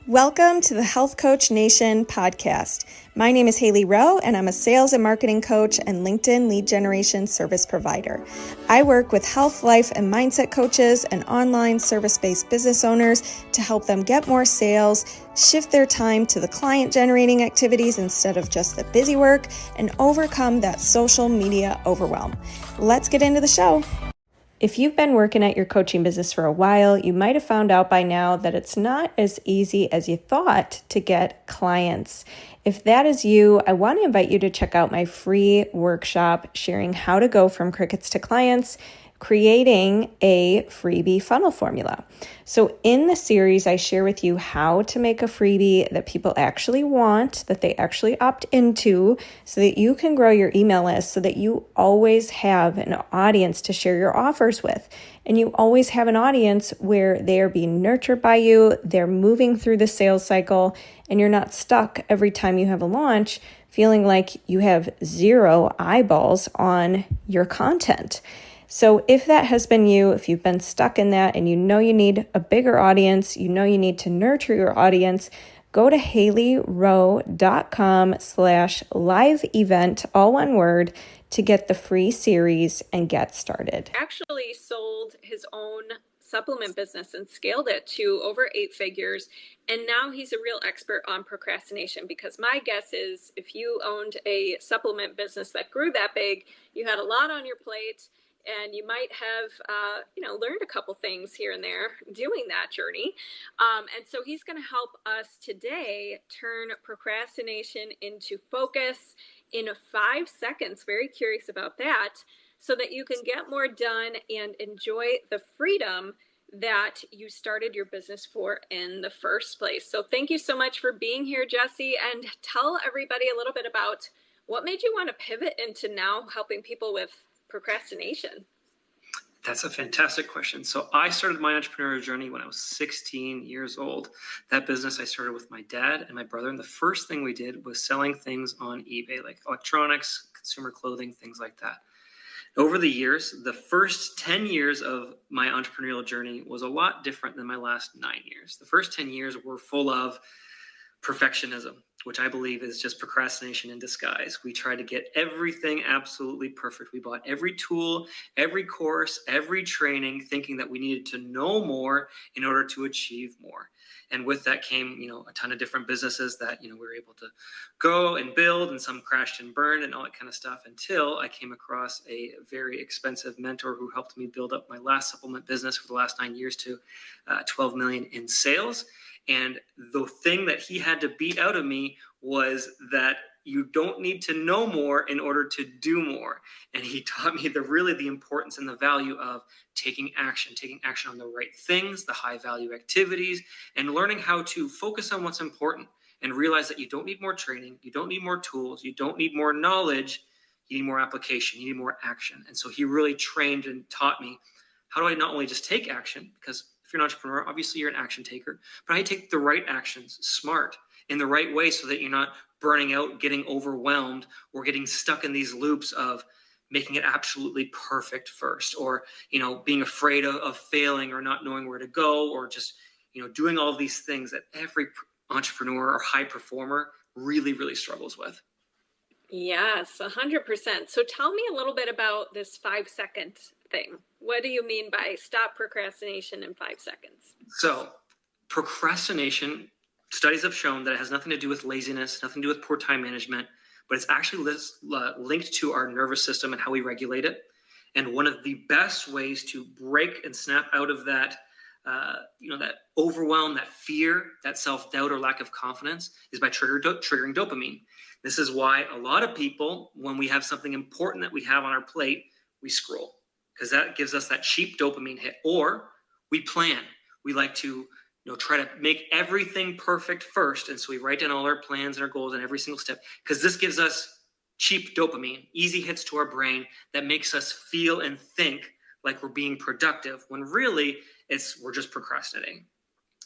Welcome to the Health Coach Nation podcast. My name is Hailey Rowe, and I'm a sales and marketing coach and LinkedIn lead generation service provider. I work with health, life, and mindset coaches and online service-based business owners to help them get more sales, shift their time to the client-generating activities instead of just the busy work, and overcome that social media overwhelm. Let's get into the show. If you've been working at your coaching business for a while, you might have found out by now that it's not as easy as you thought to get clients. If that is you, I want to invite you to check out my free workshop sharing how to go from crickets to clients, creating a freebie funnel formula. So in the series, I share with you how to make a freebie that people actually want, that they actually opt into, so that you can grow your email list, so that you always have an audience to share your offers with. And you always have an audience where they are being nurtured by you, they're moving through the sales cycle, and you're not stuck every time you have a launch feeling like you have zero eyeballs on your content. So if that has been you, if you've been stuck in that and you know you need a bigger audience, you know you need to nurture your audience, go to haileyrowe.com/live event, all one word, to get the free series and get started. Actually sold his own supplement business and scaled it to over 8 figures. And now he's a real expert on procrastination, because my guess is if you owned a supplement business that grew that big, you had a lot on your plate. And you might have, learned a couple things here and there doing that journey. And so he's going to help us today turn procrastination into focus in 5 seconds. Very curious about that, so that you can get more done and enjoy the freedom that you started your business for in the first place. So thank you so much for being here, Jesse, and tell everybody a little bit about what made you want to pivot into now helping people with procrastination. That's a fantastic question. So I started my entrepreneurial journey when I was 16 years old. That business I started with my dad and my brother. And the first thing we did was selling things on eBay, like electronics, consumer clothing, things like that. Over the years, the first 10 years of my entrepreneurial journey was a lot different than my last 9 years. The first 10 years were full of perfectionism, which I believe is just procrastination in disguise. We tried to get everything absolutely perfect. We bought every tool, every course, every training, thinking that we needed to know more in order to achieve more. And with that came, a ton of different businesses that, we were able to go and build, and some crashed and burned and all that kind of stuff, until I came across a very expensive mentor who helped me build up my last supplement business for the last 9 years to 12 million in sales. And the thing that he had to beat out of me was that you don't need to know more in order to do more. And he taught me the importance and the value of taking action on the right things, the high value activities, and learning how to focus on what's important and realize that you don't need more training, you don't need more tools, you don't need more knowledge, you need more application, you need more action. And so he really trained and taught me, how do I not only just take action, because if you're an entrepreneur, obviously you're an action taker, but I take the right actions, smart, in the right way, so that you're not burning out, getting overwhelmed, or getting stuck in these loops of making it absolutely perfect first, or, being afraid of failing, or not knowing where to go, or just, doing all of these things that every entrepreneur or high performer really, really struggles with. Yes, 100%. So tell me a little bit about this 5-second thing. What do you mean by stop procrastination in 5 seconds? So procrastination, studies have shown that it has nothing to do with laziness, nothing to do with poor time management, but it's actually linked to our nervous system and how we regulate it. And one of the best ways to break and snap out of that, that overwhelm, that fear, that self-doubt or lack of confidence, is by triggering dopamine. This is why a lot of people, when we have something important that we have on our plate, we scroll, because that gives us that cheap dopamine hit. Or we plan. We like to try to make everything perfect first. And so we write down all our plans and our goals and every single step, because this gives us cheap dopamine, easy hits to our brain that makes us feel and think like we're being productive, when really we're just procrastinating.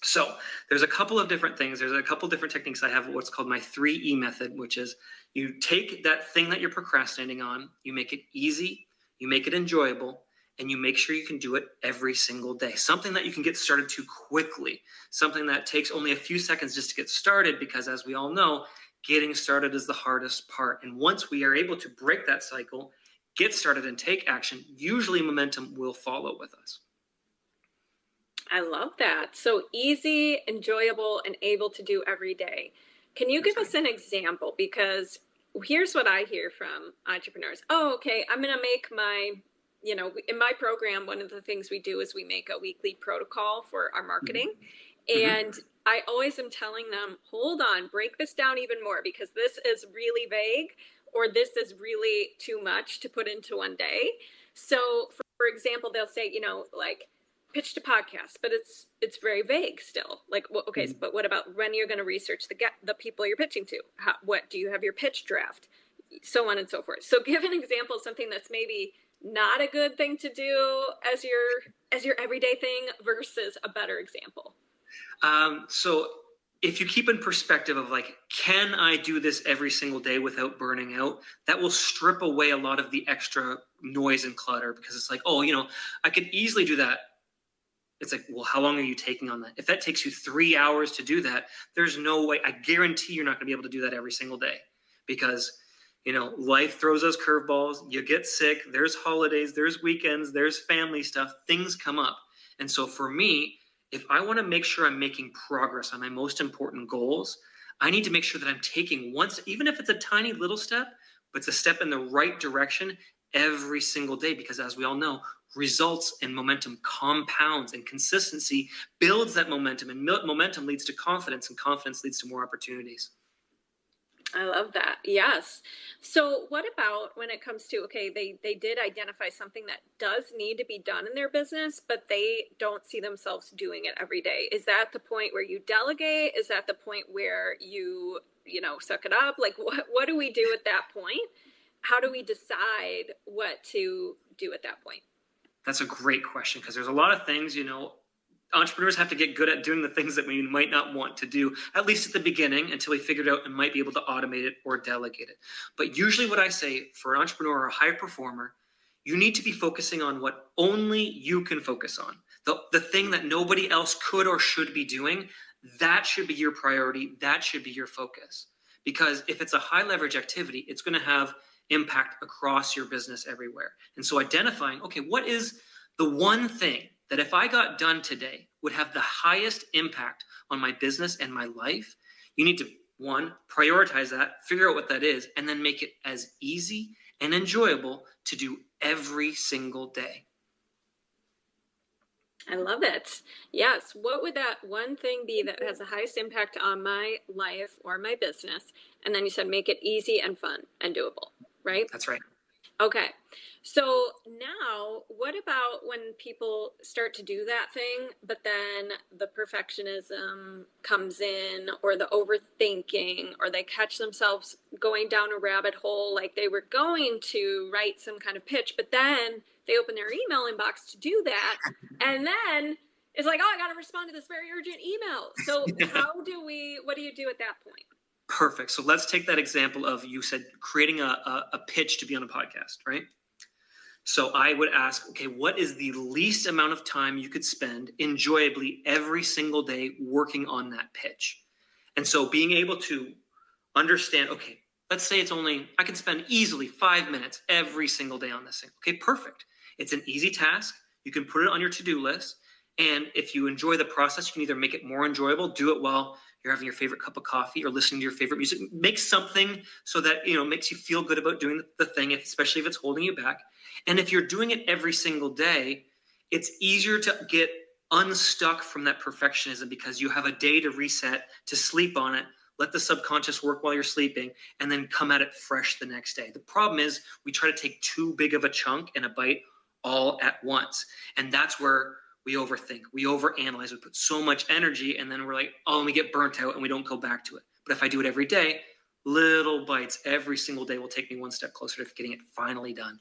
So there's a couple of different things. There's a couple of different techniques. I have what's called my 3E method, which is you take that thing that you're procrastinating on, you make it easy, you make it enjoyable, and you make sure you can do it every single day. Something that you can get started to quickly, something that takes only a few seconds just to get started, because as we all know, getting started is the hardest part. And once we are able to break that cycle, get started and take action, usually momentum will follow with us. I love that. So easy, enjoyable, and able to do every day. Can you give us an example? Because here's what I hear from entrepreneurs. Oh, okay, I'm going to make my, in my program, one of the things we do is we make a weekly protocol for our marketing. Mm-hmm. And I always am telling them, hold on, break this down even more, because this is really vague, or this is really too much to put into one day. So for example, they'll say, like, pitched a podcast, but it's very vague still. Like, well, okay, but what about when you're going to research the people you're pitching to? What do you have your pitch draft? So on and so forth. So give an example of something that's maybe not a good thing to do as your everyday thing versus a better example. So if you keep in perspective of like, can I do this every single day without burning out? That will strip away a lot of the extra noise and clutter, because it's like, I could easily do that. It's like, well, how long are you taking on that? If that takes you 3 hours to do that, there's no way. I guarantee you're not going to be able to do that every single day, because, life throws us curveballs. You get sick. There's holidays. There's weekends. There's family stuff. Things come up. And so for me, if I want to make sure I'm making progress on my most important goals, I need to make sure that I'm taking even if it's a tiny little step, but it's a step in the right direction every single day. Because as we all know, results and momentum compounds, and consistency builds that momentum, and momentum leads to confidence, and confidence leads to more opportunities. I love that. Yes. So what about when it comes to, okay, they did identify something that does need to be done in their business, but they don't see themselves doing it every day. Is that the point where you delegate? Is that the point where you suck it up? Like, what do we do at that point? How do we decide what to do at that point? That's a great question, because there's a lot of things, entrepreneurs have to get good at doing the things that we might not want to do, at least at the beginning, until we figure it out and might be able to automate it or delegate it. But usually what I say for an entrepreneur or a high performer, you need to be focusing on what only you can focus on. The thing that nobody else could or should be doing, that should be your priority. That should be your focus. Because if it's a high leverage activity, it's going to have impact across your business everywhere. And so identifying, okay, what is the one thing that if I got done today would have the highest impact on my business and my life? You need to, one, prioritize that, figure out what that is, and then make it as easy and enjoyable to do every single day. I love it. Yes. What would that one thing be that has the highest impact on my life or my business? And then you said make it easy and fun and doable, right? That's right. Okay. So now what about when people start to do that thing, but then the perfectionism comes in, or the overthinking, or they catch themselves going down a rabbit hole, like they were going to write some kind of pitch, but then they open their email inbox to do that. And then it's like, oh, I got to respond to this very urgent email. So what do you do at that point? Perfect. So let's take that example of, you said creating a pitch to be on a podcast, right? So I would ask, okay, what is the least amount of time you could spend enjoyably every single day working on that pitch? And so being able to understand, okay, let's say I can spend easily 5 minutes every single day on this thing. Okay, perfect. It's an easy task. You can put it on your to-do list. And if you enjoy the process, you can either make it more enjoyable, do it while you're having your favorite cup of coffee or listening to your favorite music. Make something so that, makes you feel good about doing the thing, especially if it's holding you back. And if you're doing it every single day, it's easier to get unstuck from that perfectionism, because you have a day to reset, to sleep on it, let the subconscious work while you're sleeping, and then come at it fresh the next day. The problem is we try to take too big of a chunk and a bite all at once. And that's where we overthink, we overanalyze, we put so much energy, and then we're like, oh, and we get burnt out and we don't go back to it. But if I do it every day, little bites every single day will take me one step closer to getting it finally done.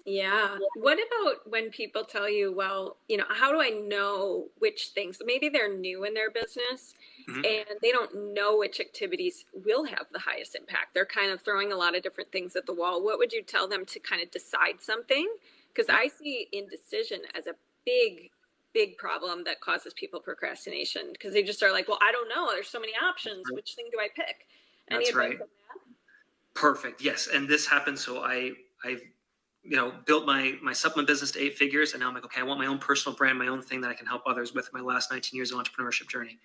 Yeah. What about when people tell you, well, how do I know which things, maybe they're new in their business and they don't know which activities will have the highest impact. They're kind of throwing a lot of different things at the wall. What would you tell them to kind of decide something Because I see indecision as a big problem that causes people procrastination, because they just are like, well, I don't know. There's so many options. Right. Which thing do I pick? Any That's advice right. on that? Perfect. Yes. And this happened. So I've built my supplement business to 8 figures. And now I'm like, okay, I want my own personal brand, my own thing that I can help others with my last 19 years of entrepreneurship journey.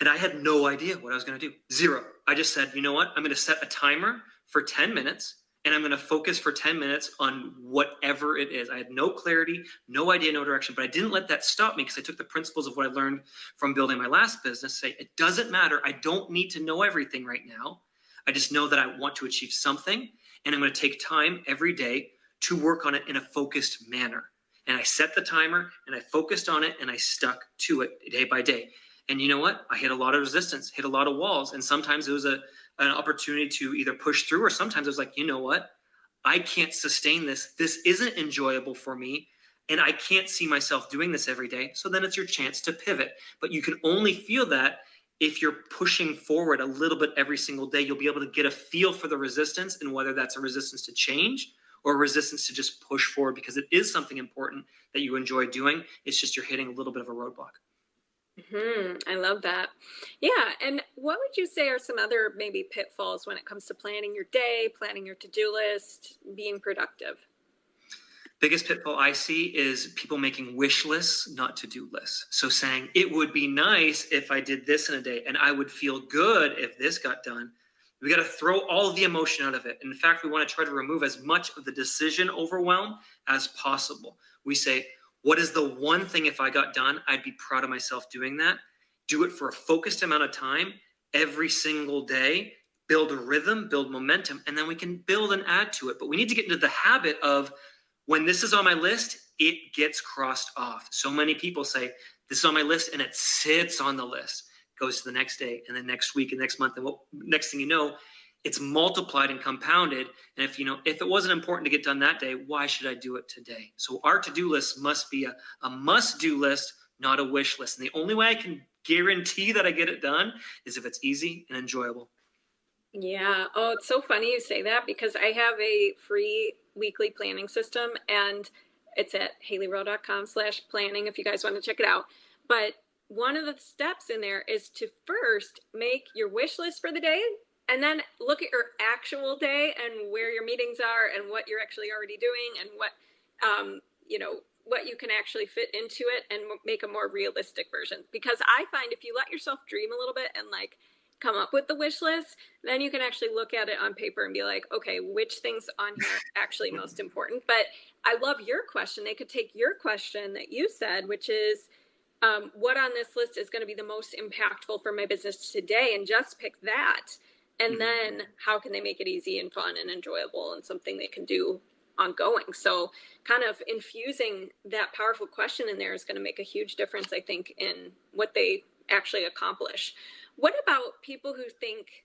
And I had no idea what I was going to do. Zero. I just said, you know what? I'm going to set a timer for 10 minutes and I'm going to focus for 10 minutes on whatever it is. I had no clarity, no idea, no direction, but I didn't let that stop me, because I took the principles of what I learned from building my last business, say, it doesn't matter. I don't need to know everything right now. I just know that I want to achieve something, and I'm going to take time every day to work on it in a focused manner. And I set the timer and I focused on it and I stuck to it day by day. And you know what? I hit a lot of resistance, hit a lot of walls. And sometimes it was an opportunity to either push through, or sometimes I was like, you know what? I can't sustain this. This isn't enjoyable for me. And I can't see myself doing this every day. So then it's your chance to pivot. But you can only feel that if you're pushing forward a little bit every single day. You'll be able to get a feel for the resistance, and whether that's a resistance to change or a resistance to just push forward, because it is something important that you enjoy doing. It's just you're hitting a little bit of a roadblock. I love that. Yeah. And what would you say are some other maybe pitfalls when it comes to planning your day, planning your to-do list, being productive? Biggest pitfall I see is people making wish lists, not to-do lists. So saying, it would be nice if I did this in a day, and I would feel good if this got done. We got to throw all of the emotion out of it. In fact, we want to try to remove as much of the decision overwhelm as possible. We say, what is the one thing, if I got done, I'd be proud of myself doing that? Do it for a focused amount of time every single day, build a rhythm, build momentum, and then we can build and add to it. But we need to get into the habit of, when this is on my list, it gets crossed off. So many people say, this is on my list, and it sits on the list, goes to the next day and the next week and next month. And next thing you know, it's multiplied and compounded. And if it wasn't important to get done that day, why should I do it today? So our to-do list must be a must-do list, not a wish list. And the only way I can guarantee that I get it done is if it's easy and enjoyable. Yeah. Oh, it's so funny you say that, because I have a free weekly planning system, and it's at haileyrowe.com/planning if you guys want to check it out. But one of the steps in there is to first make your wish list for the day, and then look at your actual day and where your meetings are and what you're actually already doing, and what you can actually fit into it, and make a more realistic version. Because I find if you let yourself dream a little bit and come up with the wish list, then you can actually look at it on paper and be like, okay, which things on here are actually most important? But I love your question. They could take your question that you said, which is, what on this list is going to be the most impactful for my business today, and just pick that. And then how can they make it easy and fun and enjoyable and something they can do ongoing? So kind of infusing that powerful question in there is going to make a huge difference, I think, in what they actually accomplish. What about people who think,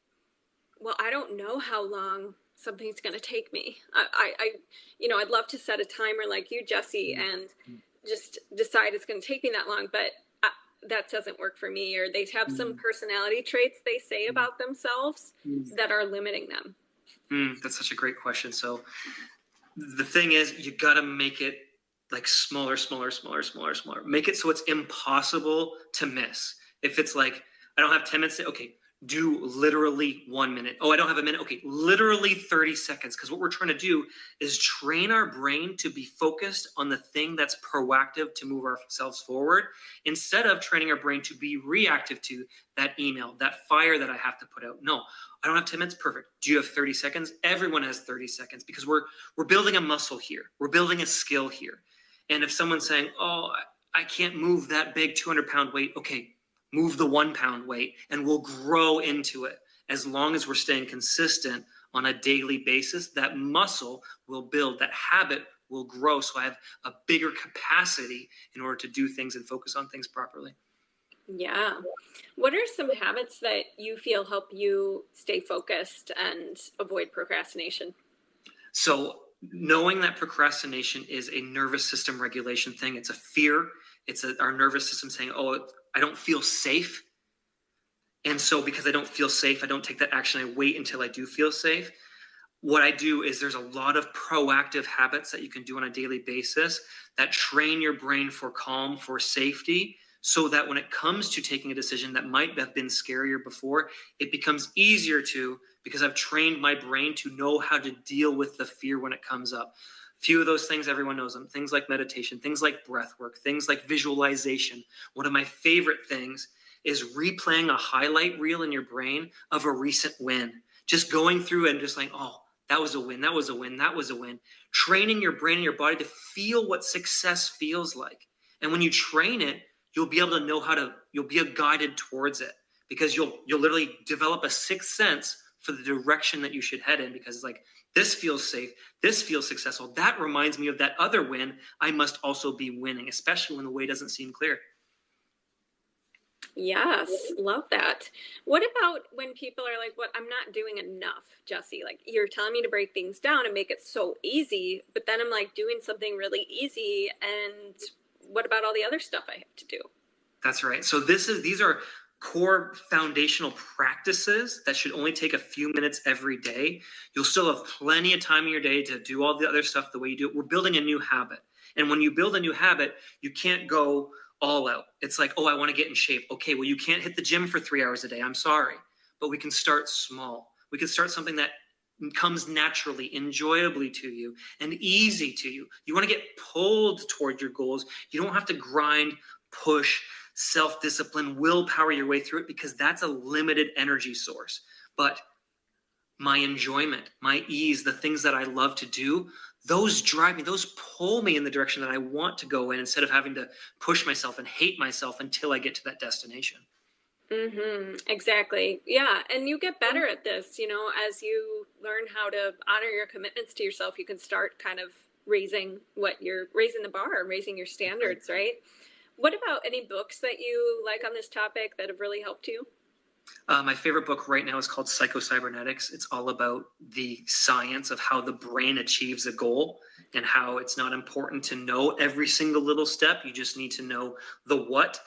well, I don't know how long something's going to take me. I'd love to set a timer like you, Jesse, and just decide it's going to take me that long, but that doesn't work for me. Or they have some personality traits they say about themselves that are limiting them. That's such a great question. So the thing is, you got to make it smaller. Make it so it's impossible to miss. If it's like, I don't have 10 minutes, okay, do literally 1 minute. Oh, I don't have a minute. Okay, literally 30 seconds. Because what we're trying to do is train our brain to be focused on the thing that's proactive to move ourselves forward, instead of training our brain to be reactive to that email, that fire that I have to put out. No, I don't have 10 minutes. Perfect. Do you have 30 seconds? Everyone has 30 seconds, because we're building a muscle here. We're building a skill here. And if someone's saying, oh, I can't move that big 200-pound weight, okay, move the 1-pound weight, and we'll grow into it. As long as we're staying consistent on a daily basis, that muscle will build, that habit will grow. So I have a bigger capacity in order to do things and focus on things properly. Yeah. What are some habits that you feel help you stay focused and avoid procrastination? So knowing that procrastination is a nervous system regulation thing, it's a fear. It's our nervous system saying, oh, I don't feel safe. And so because I don't feel safe, I don't take that action. I wait until I do feel safe. what I do is there's a lot of proactive habits that you can do on a daily basis that train your brain for calm, for safety, so that when it comes to taking a decision that might have been scarier before, it becomes easier to, because I've trained my brain to know how to deal with the fear when it comes up. Few of those things, everyone knows them. Things like meditation, things like breath work, things like visualization. One of my favorite things is replaying a highlight reel in your brain of a recent win. Just going through and just like, oh, that was a win, that was a win, that was a win. Training your brain and your body to feel what success feels like. And when you train it, you'll be able to know you'll be guided towards it, because you'll literally develop a sixth sense for the direction that you should head in, because it's like, this feels safe, this feels successful. That reminds me of that other win. I must also be winning, especially when the way doesn't seem clear. Yes, love that. What about when people are like, "What? I'm not doing enough, Jesse. Like, you're telling me to break things down and make it so easy, but then I'm like doing something really easy, and what about all the other stuff I have to do?" That's right. So these are core foundational practices that should only take a few minutes every day. You'll still have plenty of time in your day to do all the other stuff the way you do it. We're building a new habit. And when you build a new habit, you can't go all out. It's like, oh, I want to get in shape. Okay, well, you can't hit the gym for 3 hours a day. I'm sorry. But we can start small. We can start something that comes naturally, enjoyably to you, and easy to you. You want to get pulled toward your goals. You don't have to grind, push, self-discipline, willpower your way through it, because that's a limited energy source. But my enjoyment, my ease, the things that I love to do, those drive me, those pull me in the direction that I want to go in, instead of having to push myself and hate myself until I get to that destination. Mm-hmm. Exactly. Yeah. And you get better at this, as you learn how to honor your commitments to yourself, you can start kind of raising the bar, raising your standards, right? What about any books that you like on this topic that have really helped you? My favorite book right now is called Psycho-Cybernetics. It's all about the science of how the brain achieves a goal, and how it's not important to know every single little step. You just need to know the what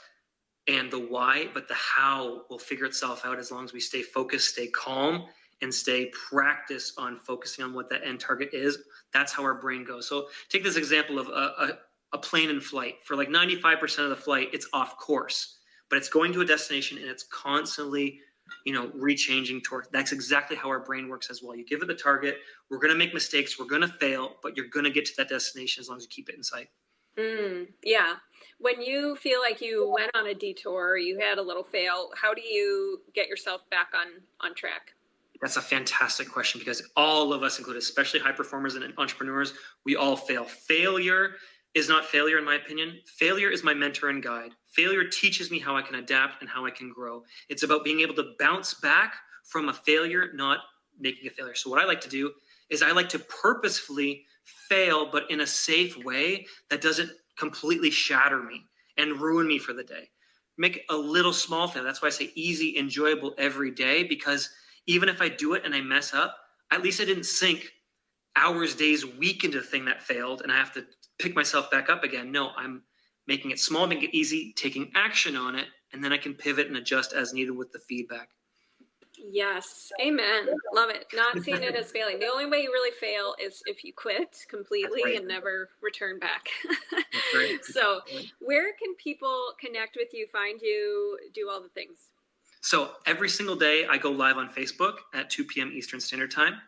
and the why, but the how will figure itself out as long as we stay focused, stay calm, and stay practiced on focusing on what that end target is. That's how our brain goes. So take this example of a plane in flight. For like 95% of the flight, it's off course, but it's going to a destination, and it's constantly, rechanging toward. That's exactly how our brain works as well. You give it the target. We're going to make mistakes. We're going to fail, but you're going to get to that destination as long as you keep it in sight. Yeah. When you feel like you went on a detour, you had a little fail, how do you get yourself back on track? That's a fantastic question, because all of us included, especially high performers and entrepreneurs, we all fail. Failure is not failure, in my opinion. Failure is my mentor and guide. Failure teaches me how I can adapt and how I can grow. It's about being able to bounce back from a failure, not making a failure. So what I like to do is I like to purposefully fail, but in a safe way that doesn't completely shatter me and ruin me for the day. Make a little small fail. That's why I say easy, enjoyable every day, because even if I do it and I mess up, at least I didn't sink hours, days, week into the thing that failed, and I have to pick myself back up again. No, I'm making it small, making it easy, taking action on it, and then I can pivot and adjust as needed with the feedback. Yes. Amen. Love it. Not seeing it as failing. The only way you really fail is if you quit completely and never return back. So where can people connect with you, find you, do all the things? So every single day I go live on Facebook at 2 p.m. Eastern Standard Time.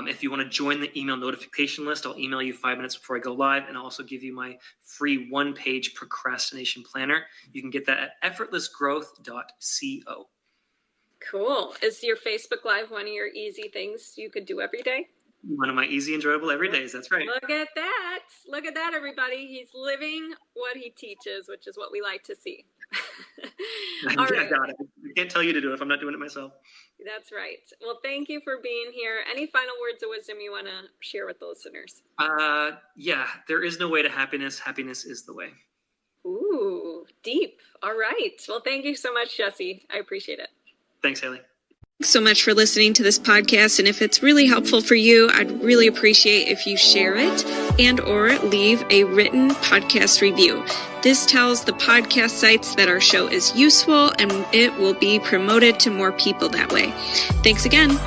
If you want to join the email notification list, I'll email you 5 minutes before I go live, and I'll also give you my free one-page procrastination planner. You can get that at effortlessgrowth.co. Cool. Is your Facebook Live one of your easy things you could do every day? One of my easy, enjoyable everydays. That's right. Look at that. Look at that, everybody. He's living what he teaches, which is what we like to see. All right. I can't tell you to do it if I'm not doing it myself. That's right. Well, thank you for being here. Any final words of wisdom you want to share with the listeners? Yeah, there is no way to happiness. Happiness is the way. Ooh, deep. All right. Well, thank you so much, Jesse. I appreciate it. Thanks, Hailey. Thanks so much for listening to this podcast. And if it's really helpful for you, I'd really appreciate if you share it and or leave a written podcast review. This tells the podcast sites that our show is useful, and it will be promoted to more people that way. Thanks again.